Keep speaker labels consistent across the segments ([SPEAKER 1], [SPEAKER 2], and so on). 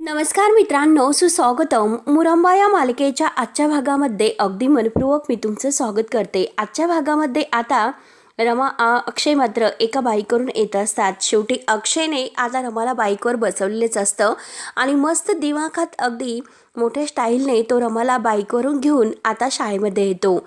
[SPEAKER 1] नमस्कार मित्रांनो, सुस्वागतम. मुरंबा या मालिकेच्या आजच्या भागामध्ये अगदी मनपूर्वक मी तुमचं स्वागत करते. आजच्या भागामध्ये आता रमा अक्षय मात्र एका बाईकवरून येत असतात. शेवटी अक्षयने आता रमाला बाईकवर बसवलेलंच असतं आणि मस्त दिमाखात अगदी मोठ्या स्टाईलने तो रमाला बाईकवरून घेऊन आता शाळेमध्ये येतो.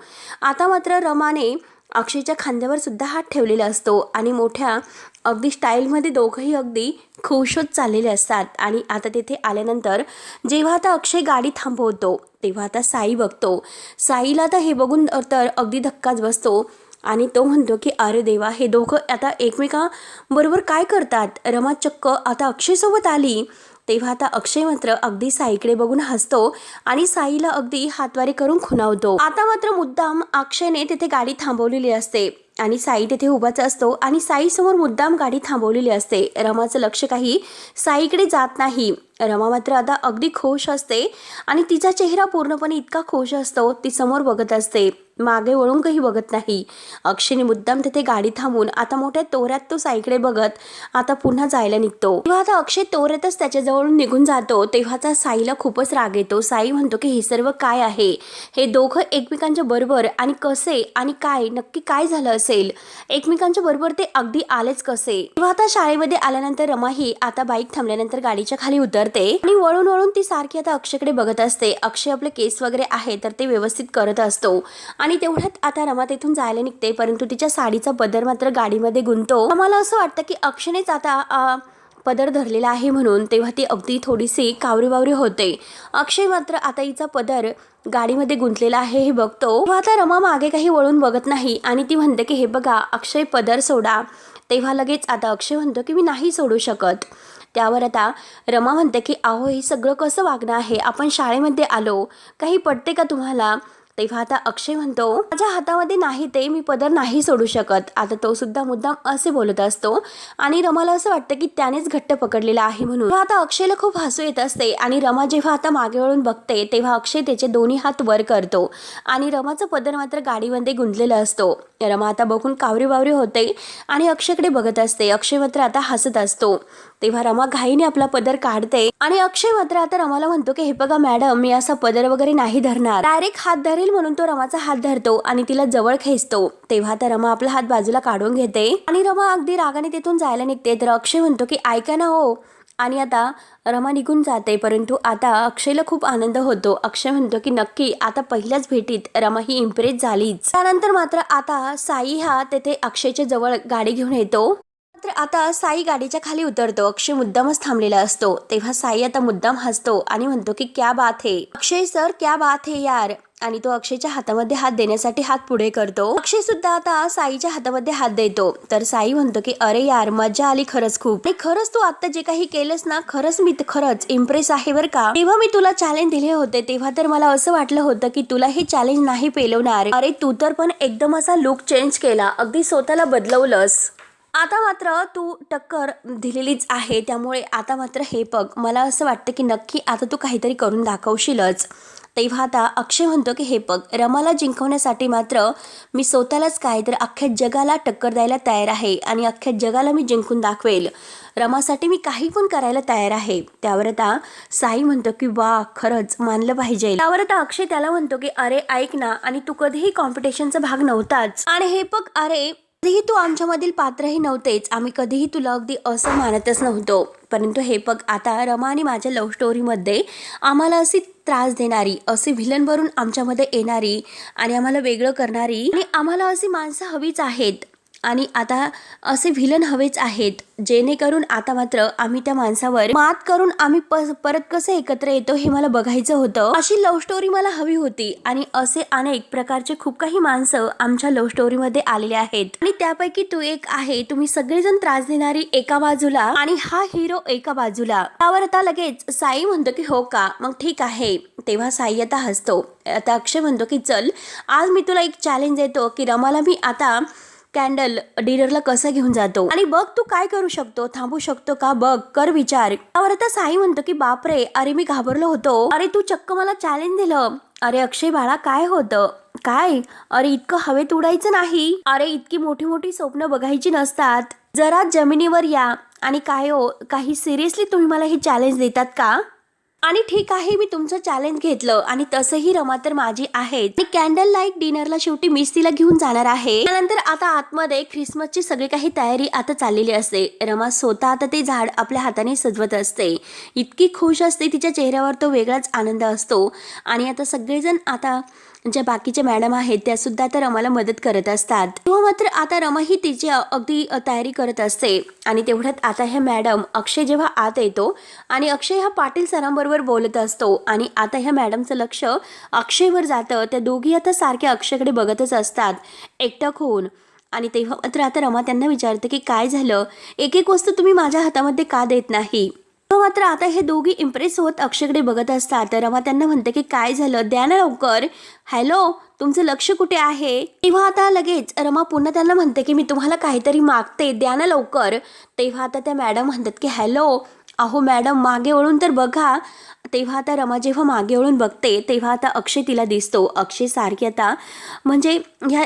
[SPEAKER 1] आता मात्र रमाने अक्षयच्या खांद्यावर सुद्धा हात ठेवलेला असतो आणि मोठ्या अगदी स्टाईलमध्ये दोघंही अगदी खुश होत चाललेले असतात. आणि आता तिथे आल्यानंतर जेव्हा आता अक्षय गाडी थांबवतो तेव्हा आता साई बघतो. साईला आता हे बघून तर अगदी धक्काच बसतो आणि तो म्हणतो की अरे देवा, हे दोघं आता एकमेकांबरोबर काय करतात. रमा चक्क आता अक्षयसोबत आली. तेव्हा आता अक्षय मात्र अगदी साईकडे बघून हसतो आणि साईला अगदी हातवारे करून खुणावतो. आता मात्र मुद्दाम अक्षयने तिथे गाडी थांबवलेली असते आणि साई तिथे उभाच असतो आणि साई समोर मुद्दाम गाडी थांबवलेली असते. रमाचं लक्ष काही साईकडे जात नाही. रमा मात्र आता अगदी खुश असते आणि तिचा चेहरा पूर्णपणे इतका खुश असतो. ती समोर बघत असते, मागे वळून काही बघत नाही. अक्षयने मुद्दाम तिथे गाडी थांबून आता मोठ्या तोऱ्यात तो साईकडे बघत आता पुन्हा जायला निघतो. तेव्हा आता अक्षय तोऱ्यातच त्याच्याजवळून निघून जातो. तेव्हाचा साईला खूपच राग येतो. साई म्हणतो की हे सर्व काय आहे, हे दोघं एकमेकांच्या बरोबर आणि कसे आणि काय नक्की काय झालं असेल, एकमेकांच्या बरोबर ते अगदी आलेच कसे. तेव्हा आता शाळेमध्ये आल्यानंतर रमा ही आता बाईक थांबल्यानंतर गाडीच्या खाली उतरते आणि वळून वळून ती सारखी आता अक्षयकडे बघत असते. अक्षय आपले केस वगैरे आहे तर ते व्यवस्थित करत असतो आणि तेवढ्यात आता रमा तिथून जायला निघते, परंतु तिच्या साडीचा पदर मात्र गाडीमध्ये गुंततो. मला असं वाटतं की अक्षयनेच आता पदर धरलेला आहे म्हणून. तेव्हा ती अगदी थोडीशी कावरी होते. अक्षय मात्र आता हिचा पदर गाडीमध्ये गुंतलेला आहे हे बघतो. आता रमा मागे काही वळून बघत नाही आणि ती म्हणते की हे बघा अक्षय, पदर सोडा. तेव्हा लगेच आता अक्षय म्हणतो की मी नाही सोडू शकत. त्यावर आता रमा म्हणते की अहो, हे सगळं कसं वागणं आहे, आपण शाळेमध्ये आलो, काही पटते का तुम्हाला. तेव्हा आता अक्षय म्हणतो माझ्या हातामध्ये नाही ते, मी पदर नाही सोडू शकत. आता तो सुद्धा मुद्दाम असे बोलत असतो आणि रमाला असं वाटतं की त्यानेच घट्ट पकडलेला आहे म्हणून. आता अक्षयला खूप हसू येत असते आणि रमा जेव्हा आता मागे वळून बघते तेव्हा अक्षय त्याचे दोन्ही हात वर करतो आणि रमाचा पदर मात्र गाडीमध्ये गुंतलेला असतो. रमा आता बघून कावरी होते आणि अक्षयकडे बघत असते. अक्षय मात्र आता हसत असतो. तेव्हा रमा घाईने आपला पदर काढते आणि अक्षय मात्र आता रमाला म्हणतो की हे बघा मॅडम, मी असा पदर वगैरे नाही धरणार, डायरेक्ट हात धरेल म्हणून तो रमाचा हात धरतो आणि तिला जवळ खेचतो. तेव्हा आता रमा आपला हात बाजूला काढून घेते आणि रमा अगदी रागाने तिथून जायला निघते. तर अक्षय म्हणतो की ऐका ना हो, आणि आता रमा निघून जाते. परंतु आता अक्षयला खूप आनंद होतो. अक्षय म्हणतो की नक्की आता पहिल्याच भेटीत रमा ही इम्प्रेस झालीच. त्यानंतर मात्र आता साई हा तेथे अक्षयच्या जवळ गाडी घेऊन येतो. मात्र आता साई गाडीच्या खाली उतरतो. अक्षय मुद्दामच थांबलेला असतो. तेव्हा साई आता मुद्दाम हसतो आणि म्हणतो की क्या बात है अक्षय सर, क्या बात है यार. आणि तो अक्षयच्या हातामध्ये हात देण्यासाठी हात पुढे करतो. अक्षय सुद्धा आता साईच्या हातामध्ये हात देतो. तर साई म्हणतो की अरे यार, मजा आली खरंच खूप. आणि खरंच तू आता जे काही केलंस ना, खरंच मी खरंच इम्प्रेस आहे बरं का. तेव्हा मी तुला चॅलेंज दिले होते तेव्हा तर मला असं वाटलं होतं की तुला हे चॅलेंज नाही पेलवणार. अरे तू तर पण एकदम असा लुक चेंज केला, अगदी स्वतःला बदलवलंस. आता मात्र तू टक्कर दिलेलीच आहे. त्यामुळे आता मात्र हे बघ, मला असं वाटतं की नक्की आता तू काहीतरी करून दाखवशीलच. तेव्हा आता अक्षय म्हणतो की हे बघ, रमाला जिंकवण्यासाठी मात्र मी स्वतःलाच काय तर अख्ख्या जगाला टक्कर द्यायला तयार आहे आणि अख्ख्या जगाला मी जिंकून दाखवेल. रमासाठी मी काही पण करायला तयार आहे. त्यावर आता साई म्हणतो की वा, खरंच मानलं पाहिजे. त्यावर आता अक्षय त्याला म्हणतो की अरे ऐक ना, आणि तू कधीही कॉम्पिटिशनचा भाग नव्हताच आणि हे बघ, अरे कधीही तू आमच्यामधील पात्रही नव्हतेच, आम्ही कधीही तुला अगदी असं मानतच नव्हतो. परंतु हे बघ, आता रमा आणि माझ्या लव्ह स्टोरीमध्ये आम्हाला अशी त्रास देणारी, असे व्हिलन भरून आमच्यामध्ये येणारी आणि आम्हाला वेगळं करणारी आणि आम्हाला अशी माणसं हवीच आहेत आणि आता असे व्हिलन हवेच आहेत, जेणेकरून आता मात्र आम्ही त्या माणसावर मात करून आम्ही परत कसं एकत्र येतो हे मला बघायचं होतं. अशी लव्ह स्टोरी मला हवी होती आणि असे अनेक प्रकारचे खूप काही माणसं आमच्या लव्ह स्टोरीमध्ये आलेले आहेत आणि त्यापैकी तू एक आहे. तुम्ही सगळेजण त्रास देणारी एका बाजूला आणि हा हिरो एका बाजूला. त्यावर आता लगेच साई म्हणतो की हो का, मग ठीक आहे. तेव्हा साई आता हसतो. आता अक्षय म्हणतो की चल, आज मी तुला एक चॅलेंज देतो की रमाला मी आता कॅन्डल डिनरला कसं घेऊन जातो आणि बघ तू काय करू शकतो, थांबू शकतो का, बघ, कर विचार. त्यावर आता साई म्हणतो की बापरे, अरे मी घाबरलो होतो, अरे तू चक्क मला चॅलेंज दिलं. अरे अक्षय बाळा, काय होतं काय, अरे इतकं हवेत उडायचं नाही, अरे इतकी मोठी मोठी स्वप्न बघायची नसतात, जरा जमिनीवर या. आणि काय हो, काही सिरियसली तुम्ही मला हे चॅलेंज देतात का. आणि ठीक आहे, मी तुमचं चॅलेंज घेतलं आणि तसंही रमा तर माझी आहे आणि कॅन्डल लाईट डिनरला शेवटी मीच तिला घेऊन जाणार आहे. त्यानंतर आता आतमध्ये ख्रिसमसची सगळी काही तयारी आता चाललेली असते. रमा स्वतः आता ते झाड आपल्या हाताने सजवत असते. इतकी खुश असते, तिच्या चेहऱ्यावर तो वेगळाच आनंद असतो. आणि आता सगळेजण आता ज्या बाकीच्या मॅडम आहेत त्या सुद्धा आता रमाला मदत करत असतात. तेव्हा मात्र आता रमा ही तिची अगदी तयारी करत असते. आणि तेवढ्यात आता ह्या मॅडम अक्षय जेव्हा आत येतो आणि अक्षय हा पाटील सरांबरोबर बोलत असतो आणि आता ह्या मॅडमचं लक्ष अक्षयवर जातं. त्या दोघी आता सारख्या अक्षयकडे बघतच असतात एकटक होऊन. आणि तेव्हा मात्र आता रमा त्यांना विचारते की काय झालं, एक एक वस्तू तुम्ही माझ्या हातामध्ये का देत नाही. मात्र आता हे दोघी इम्प्रेस होत अक्षयकडे बघत असतात. रमा त्यांना म्हणते की काय झालं, द्या ना लवकर. हॅलो, तुमचं लक्ष कुठे आहे. तेव्हा आता लगेच रमा पुन्हा त्यांना म्हणते की मी तुम्हाला काहीतरी मागते, द्या ना लवकर. तेव्हा आता त्या मॅडम म्हणतात की हॅलो, अहो मॅडम मागे वळून तर बघा. तेव्हा आता रमा जेव्हा मागे वळून बघते तेव्हा आता अक्षय तिला दिसतो. अक्षय सारखी आता म्हणजे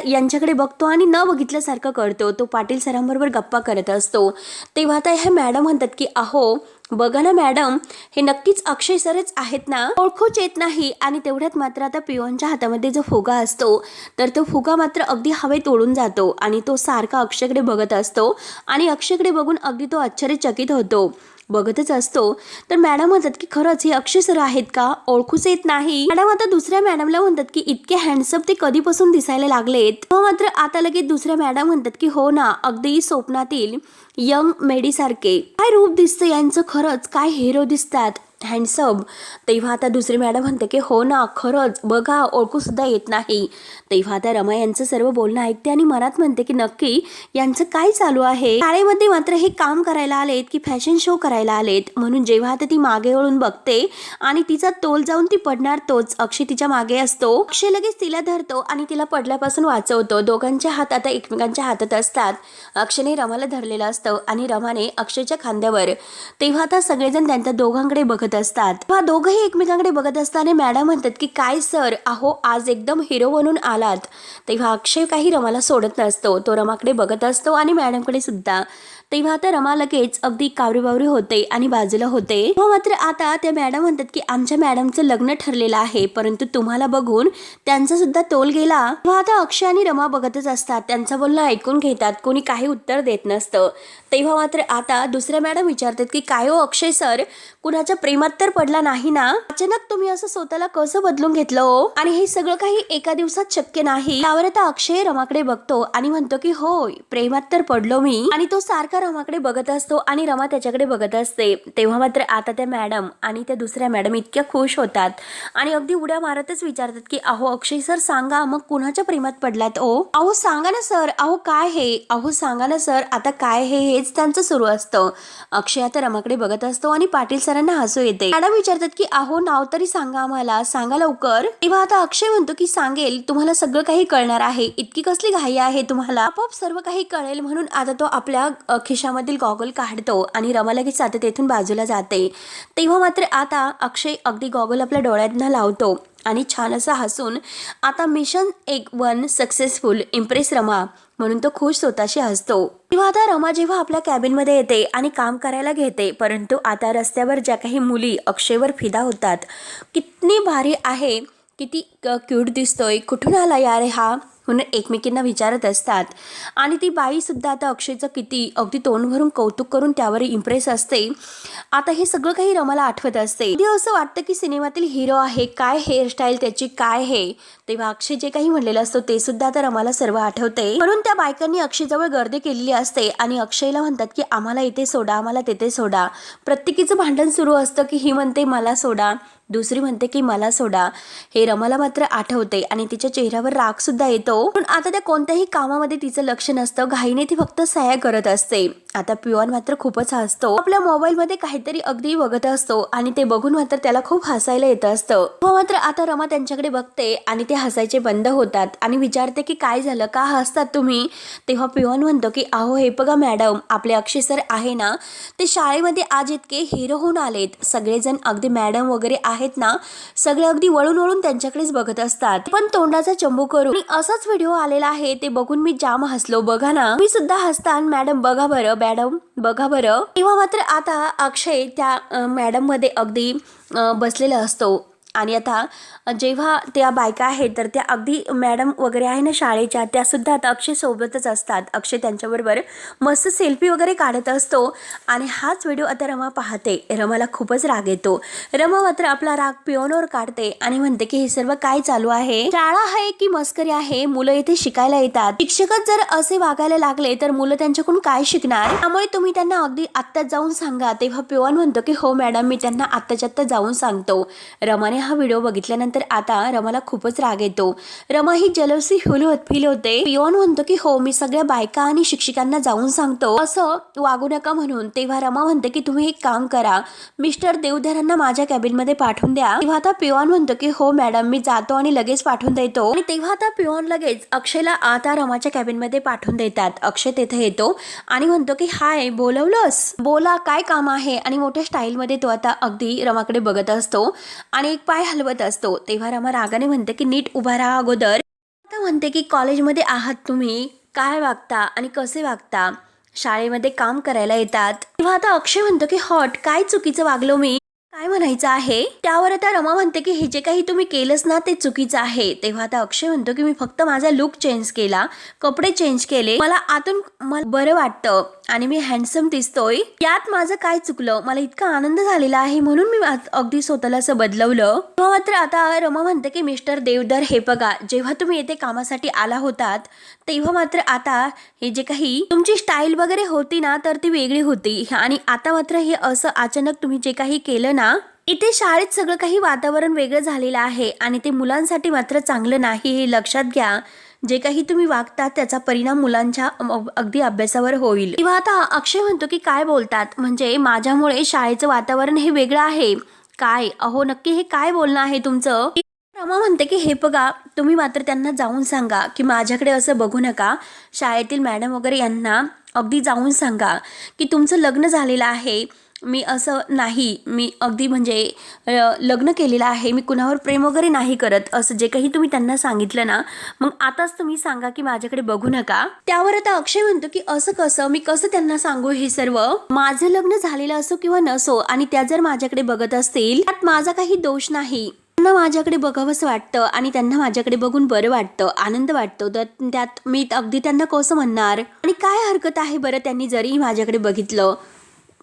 [SPEAKER 1] यांच्याकडे बघतो आणि न बघितल्यासारखं करतो. तो पाटील सरांबरोबर गप्पा करत असतो. तेव्हा आता ह्या मॅडम म्हणतात की अहो बघा ना मॅडम, हे नक्कीच अक्षय सरच आहेत ना, ओळखूच येत नाही. आणि तेवढ्यात मात्र आता पिओनच्या हातामध्ये जो फुगा असतो तर तो फुगा मात्र अगदी हवेत उडून जातो आणि तो सारखा अक्षयकडे बघत असतो आणि अक्षयकडे बघून अगदी तो आश्चर्यचकित होतो. बघतच असतो तर मॅडम म्हणतात की खरंच हे अक्षय सर आहेत का, ओळखूच येत नाही. मॅडम आता दुसऱ्या मॅडमला म्हणतात की इतके हँडसम ते कधीपासून दिसायला लागलेत. मात्र आता लगेच दुसऱ्या मॅडम म्हणतात की हो ना, अगदी स्वप्नातील यंग मेडी सारखे. काय रूप दिसतं यांचं, खरंच काय हिरो दिसतात, हँडसम. तेव्हा आता दुसरी मॅडम म्हणते की हो ना, खरंच बघा ओळखू सुद्धा येत नाही. तेव्हा आता रमा यांचं सर्व बोलणं ऐकते आणि मनात म्हणते की नक्की यांचं काय चालू आहे. शाळेमध्ये मात्र हे काम करायला आलेत की फॅशन शो करायला आलेत. म्हणून जेव्हा आता ती मागे वळून बघते आणि तिचा तोल जाऊन ती पडणार तोच अक्षय तिच्या मागे असतो. अक्षय लगेच तिला धरतो आणि तिला पडल्यापासून वाचवतो. दोघांचे हात आता एकमेकांच्या हातात असतात. अक्षयने रमाला धरलेलं असतं आणि रमाने अक्षयच्या खांद्यावर. तेव्हा आता सगळेजण त्यांच्या दोघांकडे बघत असतात. तेव्हा दोघंही एकमेकांकडे बघत असताना मॅडम म्हणतात की काय सर, अहो आज एकदम हिरो बनून आलात. तेव्हा अक्षय काही रमाला सोडत नसतो. तो रमाकडे बघत असतो आणि मॅडमकडे सुद्धा. तेव्हा आता रमा लगेच अगदी कावरी होते आणि बाजूला होते. मात्र आता त्या मॅडम म्हणतात की आमच्या मॅडमचं लग्न ठरलेलं आहे, परंतु तुम्हाला बघून त्यांचा सुद्धा तोल गेला. तेव्हा आता अक्षय आणि रमा बघतच असतात. त्यांचं बोलणं ऐकून घेतात. कोणी काही उत्तर देत नसतं. तेव्हा मात्र आता दुसऱ्या मॅडम विचारतात की काय हो अक्षय सर, कुणाच्या प्रेमात तर पडला नाही ना. अचानक तुम्ही असं स्वतःला कसं बदलून घेतलं हो, आणि हे सगळं काही एका दिवसात शक्य नाही. त्यावर आता अक्षय रमाकडे बघतो आणि म्हणतो की होय, प्रेमात तर पडलो मी. आणि तो सारखा रमाकडे बघत असतो आणि रमा त्याच्याकडे बघत असते. तेव्हा मात्र आता त्या मॅडम आणि त्या दुसऱ्या मॅडम इतक्या खुश होतात आणि अगदी उड्या मारतच विचारतात की अहो अक्षय सर सांगा, मग कुणाच्या प्रेमात पडलात ओ. अहो सांगा ना सर, अहो काय हे, अहो सांगा ना सर, आता काय हे, हेच त्यांचं सुरू असतं. अक्षय आता रमाकडे बघत असतो आणि पाटील सरांना हसू येते. मॅडम विचारतात की अहो नाव तरी सांगा आम्हाला, सांगा लवकर. तेव्हा आता अक्षय म्हणतो की सांगेल, तुम्हाला सगळं काही कळणार आहे, इतकी कसली घाई आहे तुम्हाला, आपोआप सर्व काही कळेल. म्हणून आता तो आपल्या खिशामधील गॉगल काढतो आणि रमा लगेच आता तेथून बाजूला जाते. तेव्हा मात्र आता अक्षय अगदी गॉगल आपल्या डोळ्यांना लावतो आणि छान असा हसून आता मिशन 1 सक्सेसफुल, इम्प्रेस रमा म्हणून तो खुश स्वतःशी हसतो. तेव्हा आता रमा जेव्हा आपल्या कॅबिनमध्ये येते आणि काम करायला घेते, परंतु आता रस्त्यावर ज्या काही मुली अक्षयवर फिदा होतात, किती भारी आहे, किती क्यूट दिसतोय, कुठून आला यार हा, म्हणून एकमेकींना विचारत असतात. आणि ती बाई सुद्धा आता अक्षयचं किती अगदी तोंड भरून कौतुक करून त्यावर इम्प्रेस असते. आता हे सगळं काही रमाला आठवत असते. असं वाटतं की सिनेमातील हिरो आहे, काय हेअरस्टाईल त्याची, काय हे. तेव्हा अक्षय जे काही म्हणलेलं असतं ते सुद्धा आता रमाला सर्व आठवते. म्हणून त्या बायकांनी अक्षयजवळ गर्दी केलेली असते आणि अक्षयला म्हणतात की आम्हाला इथे सोडा, आम्हाला तिथे सोडा. प्रत्येकीचं भांडण सुरू असतं की ही म्हणते मला सोडा, दुसरी म्हणते की मला सोडा. हे रमाला मात्र आठवते आणि तिच्या चेहऱ्यावर राग सुद्धा येतो. पण आता त्या कोणत्याही कामामध्ये तिचं लक्ष नसतं. घाईने ती फक्त सहाय्य करत असते. आता पिओन मात्र खूपच हसतो. आपल्या मोबाईल मध्ये काहीतरी अगदी बघत असतो आणि ते बघून मात्र त्याला खूप हसायला येत असतं. मात्र आता रमा त्यांच्याकडे बघते आणि ते हसायचे बंद होतात आणि विचारते की काय झालं, का हसतात तुम्ही. तेव्हा पिओन म्हणतो की अहो हे बघा मॅडम, आपले अक्षय सर आहे ना, ते शाळेमध्ये आज इतके हिरो होऊन आलेत. सगळेजण अगदी मॅडम वगैरे आहेत ना, सगळे अगदी वळून वळून त्यांच्याकडेच बघत असतात, पण तोंडाचा चंबू करून. असाच व्हिडिओ आलेला आहे ते बघून मी जाम हसलो. बघा ना, मी सुद्धा हसतान. मॅडम बघा बरं, मॅडम बघा बरं. तेव्हा मात्र आता अक्षय त्या मॅडम मध्ये अगदी बसलेला असतो. आणि आता जेव्हा त्या बायका आहेत तर त्या अगदी मॅडम वगैरे आहे ना शाळेच्या, त्या सुद्धा आता अक्षय सोबतच असतात. अक्षय त्यांच्याबरोबर मस्त सेल्फी वगैरे काढत असतो. आणि हाच व्हिडिओ आता रमा पाहते. रमाला खूपच राग येतो. रमा मात्र आपला राग पिओनवर काढते आणि म्हणते की हे सर्व काय चालू आहे? शाळा आहे की मस्करी आहे? मुलं इथे शिकायला येतात. शिक्षकच जर असे वागायला लागले तर मुलं त्यांच्याकडून काय शिकणार? त्यामुळे तुम्ही त्यांना अगदी आत्ताच जाऊन सांगा. तेव्हा पिओन म्हणतो की हो मॅडम, मी त्यांना आत्ताच्या आत्ता जाऊन सांगतो. रमाने हा व्हिडिओ बघितल्यानंतर आता रमाला खूपच राग येतो. रमा ही जलसी फील होते. पिओन म्हणतो की हो, मी सगळ्या बायका आणि शिक्षकांना जाऊन सांगतो असं वागू नका म्हणून. तेव्हा रमा म्हणते की तुम्ही एक काम करा, मिस्टर देवधरांना माझ्या कॅबिन मध्ये पाठवून द्या. तेव्हा आता पिओन म्हणतो की हो मॅडम, मी जातो आणि लगेच पाठवून देतो. आणि तेव्हा आता पिओन लगेच अक्षयला आता रमाच्या कॅबिन मध्ये पाठवून देतात. अक्षय तेथे येतो आणि म्हणतो की हाय, बोलवलंस? बोला, काय काम आहे? आणि मोठ्या स्टाईल मध्ये तो आता अगदी रमाकडे बघत असतो आणि एक पाय हलवत असतो. तेव्हा रमा रागाने म्हणते की नीट उभा राहा अगोदर. आता म्हणते की कॉलेजमध्ये आहात तुम्ही, काय वागता आणि कसे वागता? शाळेमध्ये काम करायला येतात. तेव्हा आता अक्षय म्हणतो की हॉट, काय चुकीचं वागलो मी? काय म्हणायचं आहे? त्यावर आता रमा म्हणते की हे जे काही तुम्ही केलंच ना ते चुकीचं आहे. तेव्हा आता अक्षय म्हणतो की मी फक्त माझा लुक चेंज केला, कपडे चेंज केले, मला आतून बरं वाटतं आणि मी हँडसम दिसतोय. यात माझं काय चुकलं? मला इतका आनंद झालेला आहे म्हणून मी अगदी स्वतःला असं बदलवलं. तेव्हा मात्र आता रमा म्हणते की मिस्टर देवधर, हे बघा, जेव्हा तुम्ही येथे कामासाठी आला होतात तेव्हा मात्र आता हे जे काही तुमची स्टाईल वगैरे होती ना तर ती वेगळी होती. आणि आता मात्र हे असं अचानक तुम्ही जे काही केलं ना, इथे शाळेत सगळं काही वातावरण वेगळं झालेलं आहे आणि ते मुलांसाठी मात्र चांगलं नाही, हे लक्षात घ्या. जे काही तुम्ही वागता त्याचा परिणाम मुलांच्या अगदी अभ्यासावर होईल. किंवा आता अक्षय म्हणतो की काय बोलतात? म्हणजे माझ्यामुळे शाळेचं वातावरण हे वेगळं आहे काय? अहो नक्की हे काय बोलणं आहे तुमचं? रमा म्हणते की हे बघा, तुम्ही मात्र त्यांना जाऊन सांगा की माझ्याकडे असं बघू नका. शाळेतील मॅडम वगैरे यांना अगदी जाऊन सांगा की तुमचं लग्न झालेलं आहे, मी असं नाही, मी अगदी म्हणजे लग्न केलेलं आहे, मी कुणावर प्रेम वगैरे नाही करत, असं जे काही तुम्ही त्यांना सांगितलं ना, मग आताच तुम्ही सांगा की माझ्याकडे बघू नका. त्यावर आता अक्षय म्हणतो की असं कसं, मी कसं त्यांना सांगू हे सर्व? माझं लग्न झालेलं असो किंवा नसो आणि त्या जर माझ्याकडे बघत असतील त्यात माझा काही दोष नाही. त्यांना माझ्याकडे बघावंसं वाटतं आणि त्यांना माझ्याकडे बघून बरं वाटतं, आनंद वाटतो, तर त्यात मी अगदी त्यांना कसं म्हणणार? आणि काय हरकत आहे बरं त्यांनी जरी माझ्याकडे बघितलं?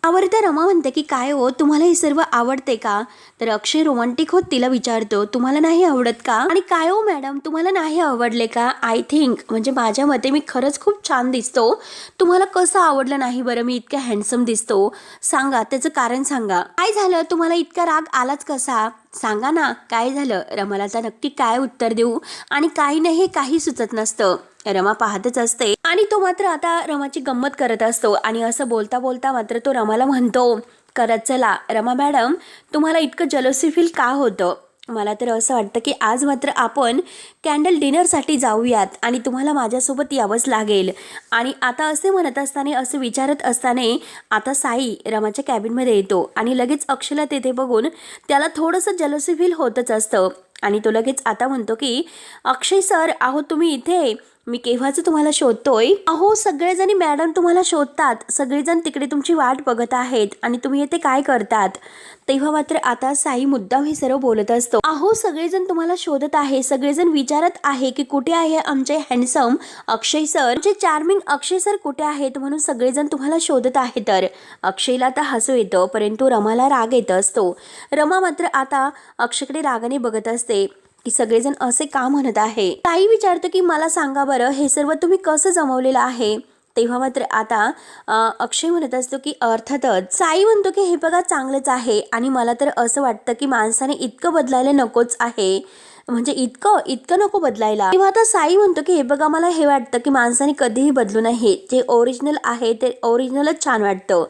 [SPEAKER 1] त्यावर तर रमा म्हणते की काय हो, तुम्हाला हे सर्व आवडते का? तर अक्षय रोमॅन्टिक होत तिला विचारतो, तुम्हाला नाही आवडत का? आणि काय हो मॅडम, तुम्हाला नाही आवडले का? आय थिंक, म्हणजे माझ्या मते मी खरंच खूप छान दिसतो. तुम्हाला कसं आवडलं नाही बरं? मी इतक्या हँडसम दिसतो, सांगा त्याचं कारण सांगा. काय झालं, तुम्हाला इतका राग आलाच कसा? सांगा ना, काय झालं? रमाला तर नक्की काय उत्तर देऊ आणि काही नाही, हे काही सुचत नसतं. रमा पाहतच असते आणि तो मात्र आता रमाची गंमत करत असतो. आणि असं बोलता बोलता मात्र तो रमाला म्हणतो, करत चला रमा मॅडम, तुम्हाला इतकं जलसी फील का होतं? मला तर असं वाटतं की आज मात्र आपण कॅन्डल डिनरसाठी जाऊयात आणि तुम्हाला माझ्यासोबत यावंच लागेल. आणि आता असे म्हणत असताना, असे विचारत असताना आता साई रमाच्या कॅबिनमध्ये येतो आणि लगेच अक्षयला तेथे बघून त्याला थोडंसं जलसी फील होतच असतं. आणि तो लगेच आता म्हणतो की अक्षय सर, अहो तुम्ही इथे, मी केव्हाच तुम्हाला शोधतोय. अहो सगळेजणी मॅडम तुम्हाला शोधतात, सगळेजण तिकडे तुमची वाट बघत आहेत आणि तुम्ही येथे काय करतात? तेव्हा मात्र आता साई मुद्दाम हे सर्व बोलत असतो. अहो सगळेजण तुम्हाला शोधत आहे, सगळेजण विचारत आहे की कुठे आहे आमचे हँडसम अक्षय सर, आमचे चार्मिंग अक्षय सर कुठे आहेत, म्हणून सगळेजण तुम्हाला शोधत आहे. तर अक्षयला आता हसू येतं, परंतु रमाला राग येत असतो. रमा मात्र आता अक्षयकडे रागाने बघत असते की सगळेजण असे का म्हणत आहे. ताई विचारतो की मला सांगा बरं, हे सर्व तुम्ही कसं जमवलेलं आहे? तेव्हा मात्र आता अक्षय म्हणत असतो की अर्थातच. साई म्हणतो की हे बघा, चांगलंच आहे आणि मला तर असं वाटतं की माणसाने इतकं बदलायला नकोच आहे, म्हणजे इतकं नको बदलायला. तेव्हा आता साई म्हणतो की हे बघा, मला हे वाटतं की माणसाने कधीही बदलू नये, जे ओरिजिनल आहे ते ओरिजिनलच छान वाटतं.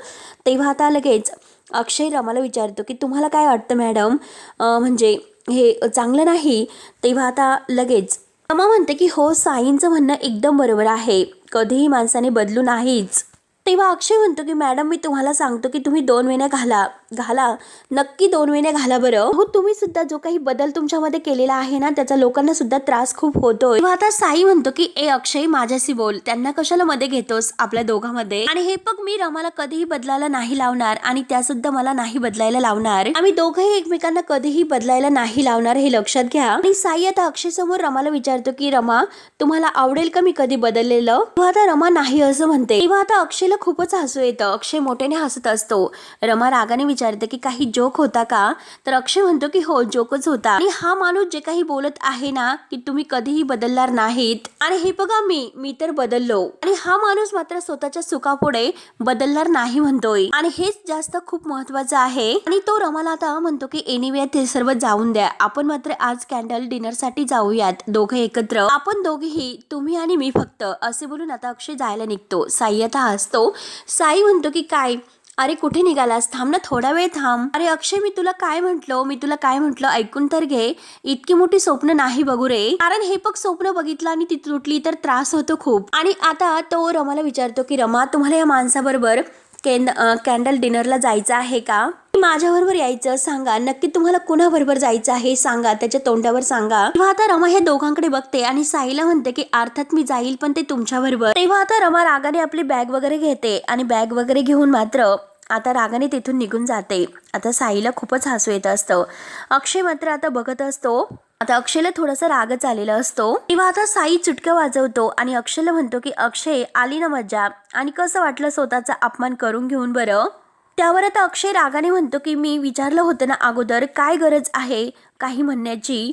[SPEAKER 1] तेव्हा आता लगेच अक्षय रमाला विचारतो की तुम्हाला काय वाटतं मॅडम, म्हणजे हे चांगलं नाही? तेव्हा आता लगेच रमा म्हणते की हो, साईंचं म्हणणं एकदम बरोबर आहे, कधीही माणसाने बदलू नाहीच. तेव्हा अक्षय म्हणतो की मॅडम, मी तुम्हाला सांगतो की तुम्ही 2 वेण्या घाला, घाला, नक्की 2 वेण्या घाला बरं. हो तुम्ही सुद्धा जो काही बदल तुमच्यामध्ये केलेला आहे ना त्याचा लोकांना सुद्धा त्रास खूप होतोय. तेव्हा आता साई म्हणतो की ए अक्षय माझ्याशी बोल, त्यांना कशाला मध्ये घेतोस आपल्या दोघांमध्ये. आणि हे बघ मी रमाला कधीही बदलायला नाही लावणार आणि त्या सुद्धा मला नाही बदलायला लावणार. आम्ही दोघंही एकमेकांना कधीही बदलायला नाही लावणार हे लक्षात घ्या. आणि साई आता अक्षय समोर रमाला विचारतो की रमा तुम्हाला आवडेल का मी कधी बदललेलं. तेव्हा आता रमा नाही असं म्हणते. तेव्हा आता अक्षयला खूपच हसू येतं. अक्षय मोठ्याने हसत असतो. रमा रागाने विचारते की काही जोक होता का. तर अक्षय म्हणतो की हो जोकच होता. आणि हा माणूस जे काही बोलत आहे ना की तुम्ही कधीही बदलणार नाहीत आणि हे बघा मी तर बदललो आणि हा माणूस मात्र स्वतःच्या सुखापुढे बदलणार नाही म्हणतोय. आणि हेच जास्त खूप महत्वाचं आहे. आणि तो रमाला आता म्हणतो की एनिवे ते सर्व जाऊन द्या, आपण मात्र आज कॅन्डल डिनर साठी जाऊयात दोघे एकत्र, आपण दोघेही तुम्ही आणि मी फक्त, असे बोलून आता अक्षय जायला निघतो. साई आता हसतो. साई म्हणतो की काय अरे कुठे निघालास, थांब ना थोडा वेळ थांब. अरे अक्षय मी तुला काय म्हंटलो ऐकून तर घे. इतकी मोठी स्वप्न नाही बघू रे, कारण हे बघ स्वप्न बघितलं आणि ती तुटली तर त्रास होतो खूप. आणि आता तो रमाला विचारतो की रमा तुम्हाला या माणसाबरोबर कॅन्डल डिनरला जायचं आहे का, माझ्याबरोबर यायचं सांगा, नक्की तुम्हाला कुणाबरोबर जायचं आहे सांगा, त्याच्या तोंडावर सांगा. तेव्हा आता रमा हे दोघांकडे बघते आणि साईला म्हणते की अर्थात मी जाईल पण ते तुमच्याबरोबर. तेव्हा आता रमा रागाने आपली बॅग वगैरे घेते आणि बॅग वगैरे घेऊन मात्र आता रागाने तिथून निघून जाते. आता साईला खूपच हसू येत असतं. अक्षय मात्र आता बघत असतो. आता अक्षयला थोडासा रागच आलेला असतो. तेव्हा आता साई चुटका वाजवतो आणि अक्षयला म्हणतो की अक्षय आली ना मजा, आणि कसं वाटलं स्वतःचा अपमान करून घेऊन बरं. त्यावर आता अक्षय रागाने म्हणतो की मी विचारलं होतं ना अगोदर, काय गरज आहे काही म्हणण्याची.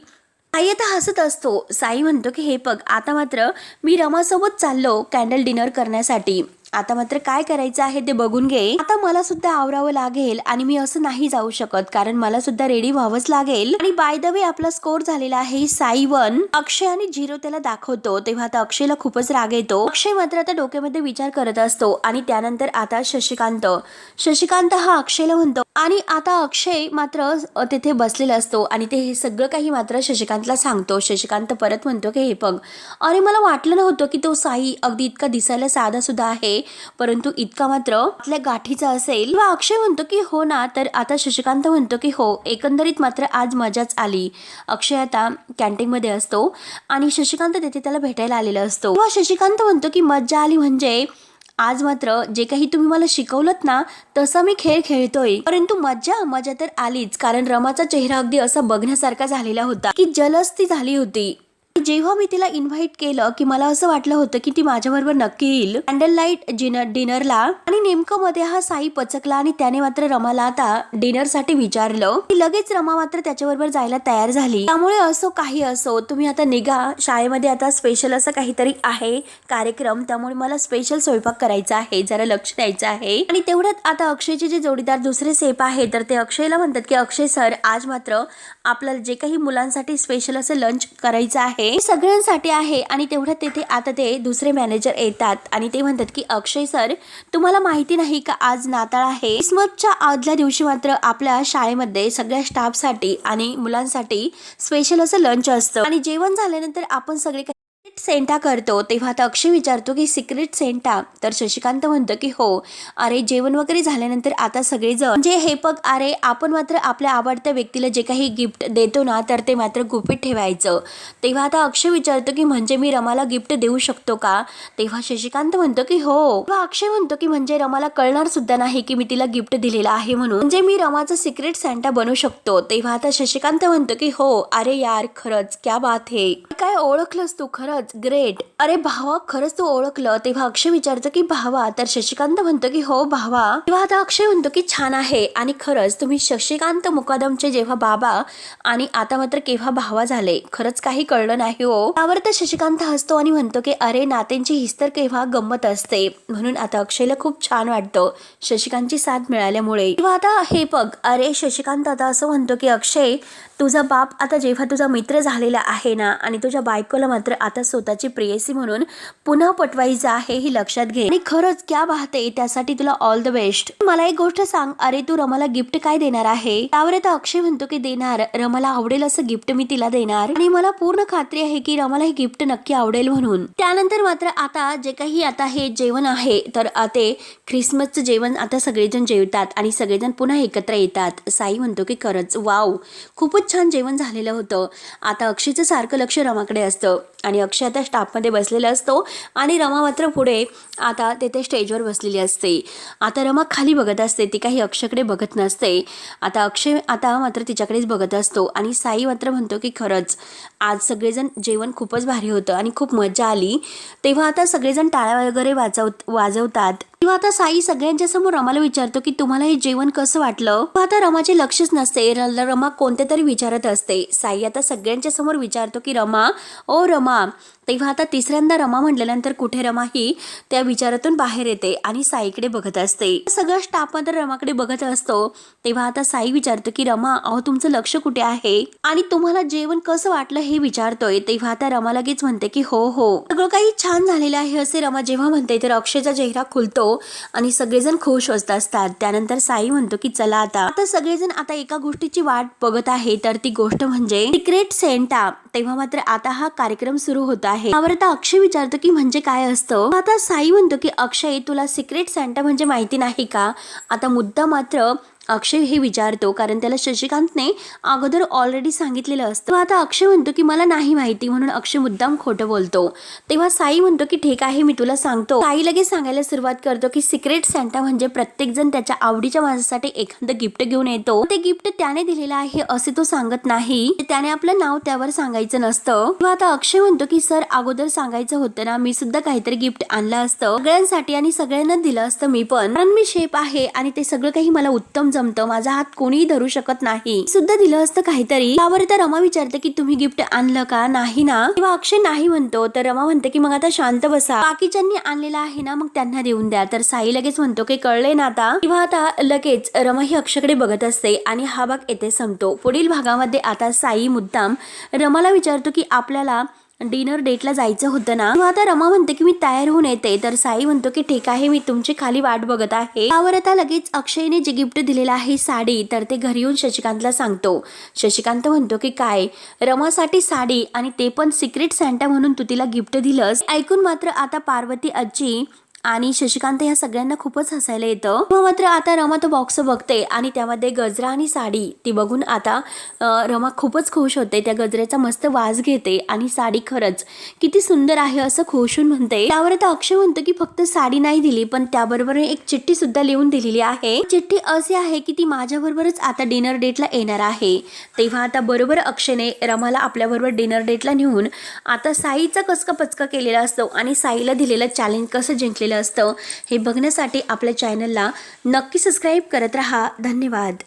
[SPEAKER 1] साई आता हसत असतो. साई म्हणतो की हे बघ आता मात्र मी रमासोबत चाललो कॅन्डल डिनर करण्यासाठी, आता मात्र काय करायचं आहे ते बघून घे. आता मला सुद्धा आवरावं लागेल आणि मी असं नाही जाऊ शकत कारण मला सुद्धा रेडी व्हावंच लागेल. आणि बाय द वे आपला स्कोर झालेला आहे साई 1, अक्षय आणि 0 त्याला दाखवतो. तेव्हा आता अक्षयला खूपच राग येतो. अक्षय मात्र आता डोक्यामध्ये विचार करत असतो. आणि त्यानंतर आता शशिकांत हा अक्षयला म्हणतो. आणि आता अक्षय मात्र तिथे बसलेला असतो आणि ते हे सगळं काही मात्र शशिकांतला सांगतो. शशिकांत परत म्हणतो की हे बघ अरे मला वाटलं नव्हतं की तो साई अगदी इतका दिसायला साधा सुद्धा आहे परंतु इतका मात्र आपल्या गाठीचा असेल. किंवा अक्षय म्हणतो की हो ना. तर आता शशिकांत म्हणतो की हो एकंदरीत मात्र आज मजाच आली. अक्षय आता कॅन्टीन मध्ये असतो आणि शशिकांत तिथे त्याला भेटायला आलेला असतो. किंवा शशिकांत म्हणतो की मजा आली म्हणजे आज मात्र जे काही तुम्ही मला शिकवलत ना तसा मी खेळ खेळतोय, परंतु मजा तर आलीच कारण रमाचा चेहरा अगदी असा बघण्यासारखा झालेला होता की जलस्ती झाली होती. जेव्हा मी तिला इन्व्हाइट केलं की मला असं वाटलं होतं की ती माझ्याबरोबर नक्की येईल कॅन्डल लाईट डिनरला, आणि नेमकं मध्ये हा साई पचकला आणि त्याने मात्र रमाला आता डिनर साठी विचारलं. लगेच रमा मात्र त्याच्याबरोबर जायला तयार झाली. त्यामुळे असो काही असो तुम्ही आता निघा, शाळेमध्ये आता स्पेशल असं काहीतरी आहे कार्यक्रम, त्यामुळे मला स्पेशल स्वयंपाक करायचा आहे, जरा लक्ष द्यायचं आहे. आणि तेवढ्यात आता अक्षयचे जे जोडीदार दुसरे सेफ आहे तर ते अक्षयला म्हणतात की अक्षय सर आज मात्र आपल्याला जे काही मुलांसाठी स्पेशल असं लंच करायचं आहे सगळ्यांसाठी आहे. आणि तेवढ्यात तिथे आता ते दुसरे मॅनेजर येतात आणि ते म्हणतात की अक्षय सर तुम्हाला माहिती नाही का आज नाताळ आहे. क्रिसमसच्या आदल्या दिवशी मात्र आपल्या शाळेमध्ये सगळ्या स्टाफसाठी आणि मुलांसाठी स्पेशल असं लंच असतं आणि जेवण झाल्यानंतर आपण सगळे सेंटा करतो. तेव्हा आता अक्षय विचारतो की सिक्रेट सेंटा, तर शशिकांत म्हणतो की हो अरे जेवण वगैरे झाल्यानंतर आता सगळेजण म्हणजे हे बघ अरे आपण मात्र आपल्या आवडत्या व्यक्तीला जे काही गिफ्ट देतो ना तर ते मात्र गुपित ठेवायचं. तेव्हा आता अक्षय विचारतो की म्हणजे मी रमाला गिफ्ट देऊ शकतो का. तेव्हा शशिकांत म्हणतो की हो. तेव्हा अक्षय म्हणतो की म्हणजे रमाला कळणार सुद्धा नाही की मी तिला गिफ्ट दिलेलं आहे म्हणून, म्हणजे मी रमाचं सिक्रेट सेंटा बनू शकतो. तेव्हा आता शशिकांत म्हणतो की हो अरे यार खरंच क्या बात है, काय ओळखलंस तू, खरंच ग्रेट. अरे भावा खरंच तू ओळखलं. तेव्हा अक्षय विचारतो की भावा, तर शशिकांत म्हणतो की हो भावा. तेव्हा आता अक्षय म्हणतो की छान आहे आणि खरंच तुम्ही शशिकांत मुकादमचे जेव्हा बाबा आणि आता मात्र केव्हा भावा झाले खरंच काही कळलं नाही हो. त्यावर तर शशिकांत हसतो आणि म्हणतो की अरे नात्यांची हीच तर केव्हा गंमत असते. म्हणून आता अक्षयला खूप छान वाटतं शशिकांतची साथ मिळाल्यामुळे. तेव्हा आता हे बघ अरे शशिकांत आता असं म्हणतो की अक्षय तुझा बाप आता जेव्हा तुझा मित्र झालेला आहे ना आणि तुझ्या बायकोला मात्र आता स्वतःची प्रेयसी म्हणून पुन्हा पटवायचं आहे हे लक्षात घे आणि खरंच क्या बात आहे, त्यासाठी तुला ऑल द बेस्ट. मला एक गोष्ट सांग, अरे तू रमाला गिफ्ट काय देणार आहे? त्यावर आता अक्षय म्हणतो की देणार, रमाला आवडेल असं गिफ्ट मी तिला देणार आणि मला पूर्ण खात्री आहे की रमाला हे गिफ्ट नक्की आवडेल म्हणून. त्यानंतर मात्र आता जे काही आता हे जेवण आहे तर ते ख्रिसमसचं जेवण आता सगळेजण जेवतात आणि सगळेजण पुन्हा एकत्र येतात. साई म्हणतो की खरंच वाव, खूपच छान जेवण झालेलं होतं. आता अक्षयचं सारखं लक्ष रमाकडे असतं आणि अक्षय आता स्टाफमध्ये बसलेला असतो आणि रमा मात्र पुढे आता तेथे स्टेजवर बसलेली असते. आता रमा खाली बघत असते, ती काही अक्षयकडे बघत नसते. आता अक्षय आता मात्र तिच्याकडेच बघत असतो आणि साई मात्र म्हणतो की खरंच आज सगळेजण जेवण खूपच भारी होतं आणि खूप मजा आली. तेव्हा आता सगळेजण टाळ्या वगैरे वाजवतात. तेव्हा आता साई सगळ्यांच्या समोर रमाला विचारतो की तुम्हाला हे जेवण कसं वाटलं? आता रमाचे लक्षच नसते, रमा कोणते तरी विचारत असते. साई आता सगळ्यांच्या समोर विचारतो की रमा, ओ रमा. तेव्हा आता तिसऱ्यांदा रमा म्हटल्यानंतर कुठे रमा ही त्या विचारातून बाहेर येते आणि साईकडे बघत असते. सगळं स्टाफ मात्र रमाकडे बघत असतो. तेव्हा आता साई विचारतो की रमा, अहो तुमचं लक्ष कुठे आहे आणि तुम्हाला जेवण कसं वाटलं हे विचारतोय. तेव्हा आता रमा लगेच म्हणते की हो हो सगळं काही छान झालेलं आहे असे रमा जेव्हा म्हणते तर अक्षयचा चेहरा खुलतो आणि सगळेजण खुश होत असतात. त्यानंतर साई म्हणतो की चला आता सगळेजण आता एका गोष्टीची वाट बघत आहे, तर ती गोष्ट म्हणजे सिक्रेट सेंटा. तेव्हा मात्र आता हा कार्यक्रम सुरू होत आहे. त्यावर आता अक्षय विचारतो की म्हणजे काय असतं? आता साई म्हणतो की अक्षय तुला सिक्रेट सेंटा म्हणजे माहिती नाही का? आता मुद्दा मात्र अक्षय हे विचारतो कारण त्याला शशिकांतने अगोदर ऑलरेडी सांगितलेलं असतं. आता अक्षय म्हणतो की मला नाही माहिती, म्हणून अक्षय मुद्दाम खोटं बोलतो. तेव्हा साई म्हणतो की ठीक आहे मी तुला सांगतो. साई लगेच सांगायला सुरुवात करतो की सिक्रेट सेंटा म्हणजे प्रत्येक जण त्याच्या आवडीच्या माणसासाठी एखादं गिफ्ट घेऊन येतो. ते गिफ्ट त्याने दिलेलं आहे असे तो सांगत नाही, त्याने आपलं नाव त्यावर सांगायचं नसतं. तेव्हा आता अक्षय म्हणतो की सर अगोदर सांगायचं होतं ना, मी सुद्धा काहीतरी गिफ्ट आणलं असतं सगळ्यांसाठी आणि सगळ्यांना दिलं असतं मी पण, कारण मी शेफ आहे आणि ते सगळं काही मला उत्तम जमतं, माझा हात कोणीही धरू शकत नाही, सुद्धा दिलं असतं काहीतरी. त्यावर तर रमा विचारते की तुम्ही गिफ्ट आणलं का? नाही ना. तेव्हा अक्षय नाही म्हणतो, तर रमा म्हणते की मग आता शांत बसा, बाकीच्यांनी आणलेला आहे ना मग त्यांना देऊन द्या. तर साई लगेच म्हणतो की कळले ना आता. तेव्हा आता लगेच रमा ही अक्षयकडे बघत असते आणि हा भाग येथे संपतो. पुढील भागामध्ये आता साई मुद्दाम रमाला विचारतो की आपल्याला डिनर डेटला जायचं होतं ना. आता रमा म्हणते की मी तयार होऊन येते. तर साई म्हणतो की ठीक आहे मी तुमची खाली वाट बघत आहे. त्यावर आता लगेच अक्षयने जे गिफ्ट दिलेलं आहे साडी, तर ते घरी येऊन शशिकांतला सांगतो. शशिकांत म्हणतो की काय, रमासाठी साडी आणि ते पण सिक्रेट सेंटा म्हणून तू तिला गिफ्ट दिलंस? ऐकून मात्र आता पार्वती आजी आणि शशिकांत ह्या सगळ्यांना खूपच हसायला येतं. मात्र आता रमा तो बॉक्स बघते आणि त्यामध्ये गजरा आणि साडी ती बघून आता रमा खूपच खुश होते. त्या गजऱ्याचा मस्त वास घेते आणि साडी खरंच किती सुंदर आहे असं खुशून म्हणते. त्यावर आता अक्षय म्हणतो की फक्त साडी नाही दिली पण त्याबरोबर एक चिठ्ठी सुद्धा लिहून दिलेली आहे. चिठ्ठी अशी आहे की ती माझ्या बरोबरच आता डिनर डेटला येणार आहे. तेव्हा आता बरोबर अक्षयने रमाला आपल्या बरोबर डिनर डेटला नेऊन आता साईचा कसका पचका केलेला असतो आणि साईला दिलेलं चॅलेंज कसं जिंकलेलं असतं हे बघण्यासाठी आपल्या चॅनलला नक्की सबस्क्राईब करत राहा. धन्यवाद.